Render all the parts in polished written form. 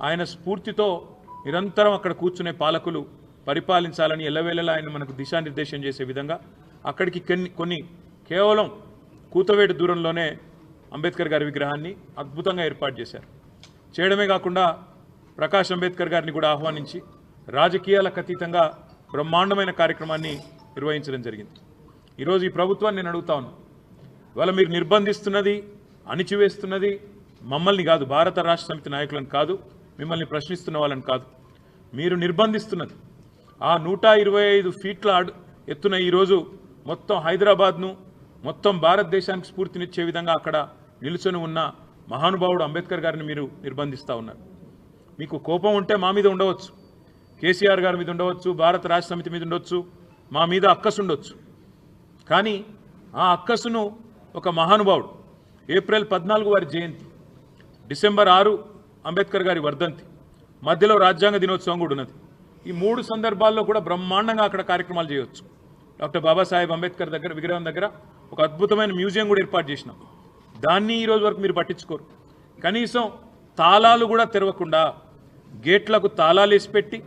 ఆయన స్ఫూర్తితో నిరంతరం అక్కడ కూర్చునే పాలకులు పరిపాలించాలని ఎల్లవేళలా ఆయన మనకు దిశానిర్దేశం చేసే విధంగా అక్కడికి కొన్ని కేవలం కూతవేటు దూరంలోనే అంబేద్కర్ గారి విగ్రహాన్ని అద్భుతంగా ఏర్పాటు చేశారు. చేయడమే కాకుండా ప్రకాష్ అంబేద్కర్ గారిని కూడా ఆహ్వానించి రాజకీయాలకు అతీతంగా బ్రహ్మాండమైన కార్యక్రమాన్ని నిర్వహించడం జరిగింది. ఈరోజు ఈ ప్రభుత్వాన్ని నేను అడుగుతా ఉన్నాను, ఇవాళ మీరు నిర్బంధిస్తున్నది, అణిచివేస్తున్నది మమ్మల్ని కాదు, భారత రాష్ట్ర సమితి నాయకులను కాదు, మిమ్మల్ని ప్రశ్నిస్తున్న వాళ్ళని కాదు, మీరు నిర్బంధిస్తున్నది ఆ 125 ఫీట్ల ఎత్తున ఈరోజు మొత్తం హైదరాబాద్ను మొత్తం భారతదేశానికి స్ఫూర్తినిచ్చే విధంగా అక్కడ నిలుచొని ఉన్న మహానుభావుడు అంబేద్కర్ గారిని మీరు నిర్బంధిస్తూ ఉన్నారు. మీకు కోపం ఉంటే మా మీద ఉండవచ్చు, కేసీఆర్ గారి మీద ఉండవచ్చు, భారత రాష్ట్ర సమితి మీద ఉండొచ్చు, మా మీద అక్కసు ఉండొచ్చు. కానీ ఆ అక్కసును ఒక మహానుభావుడు ఏప్రిల్ 14 వారి జయంతి, డిసెంబర్ 6 అంబేద్కర్ గారి వర్ధంతి, మధ్యలో రాజ్యాంగ దినోత్సవం కూడా ఉన్నది. ఈ 3 సందర్భాల్లో కూడా బ్రహ్మాండంగా అక్కడ కార్యక్రమాలు చేయవచ్చు. డాక్టర్ బాబాసాహెబ్ అంబేద్కర్ దగ్గర విగ్రహం దగ్గర ఒక అద్భుతమైన మ్యూజియం కూడా ఏర్పాటు చేసినాం. దాన్ని ఈరోజు వరకు మీరు పట్టించుకోరు. కనీసం తాళాలు కూడా తెరవకుండా గేట్లకు తాళాలు వేసి పెట్టి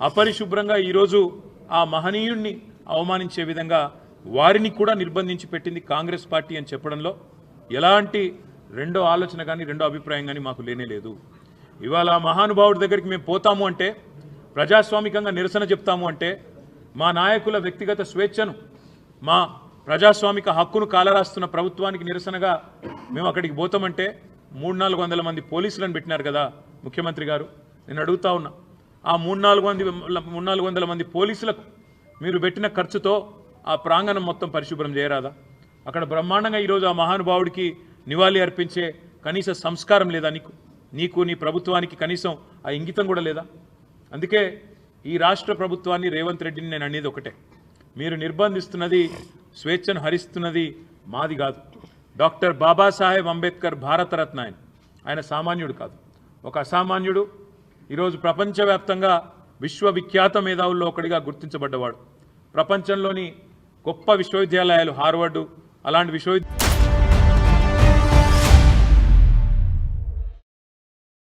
అపరిశుభ్రంగా ఈరోజు ఆ మహనీయుణ్ణి అవమానించే విధంగా వారిని కూడా నిర్బంధించి పెట్టింది కాంగ్రెస్ పార్టీ అని చెప్పడంలో ఎలాంటి రెండో ఆలోచన కానీ రెండో అభిప్రాయం కానీ మాకు లేనేలేదు. ఇవాళ మహానుభావుడి దగ్గరికి మేము పోతాము అంటే, ప్రజాస్వామికంగా నిరసన చెప్తాము అంటే, మా నాయకుల వ్యక్తిగత స్వేచ్ఛను, మా ప్రజాస్వామిక హక్కును కాలరాస్తున్న ప్రభుత్వానికి నిరసనగా మేము అక్కడికి పోతామంటే 300-400 మంది పోలీసులను పెట్టినారు కదా ముఖ్యమంత్రి గారు. నేను అడుగుతా ఉన్నా, ఆ 300-400 మంది పోలీసులకు మీరు పెట్టిన ఖర్చుతో ఆ ప్రాంగణం మొత్తం పరిశుభ్రం చేయరాదా? అక్కడ బ్రహ్మాండంగా ఈరోజు ఆ మహానుభావుడికి నివాళి అర్పించే కనీస సంస్కారం లేదా? నీకు నీ ప్రభుత్వానికి కనీసం ఆ ఇంగితం కూడా లేదా? అందుకే ఈ రాష్ట్ర ప్రభుత్వాన్ని, రేవంత్ రెడ్డిని నేను అనేది ఒకటే, మీరు నిర్బంధిస్తున్నది, స్వేచ్ఛను హరిస్తున్నది మాది కాదు. డాక్టర్ బాబాసాహెబ్ అంబేద్కర్ భారతరత్న ఆయన సామాన్యుడు కాదు, ఒక అసామాన్యుడు. ఈరోజు ప్రపంచవ్యాప్తంగా విశ్వవిఖ్యాత మేధావుల్లో ఒకటిగా గుర్తించబడ్డవాడు. ప్రపంచంలోని గొప్ప విశ్వవిద్యాలయాలు, హార్వర్డ్ అలాంటి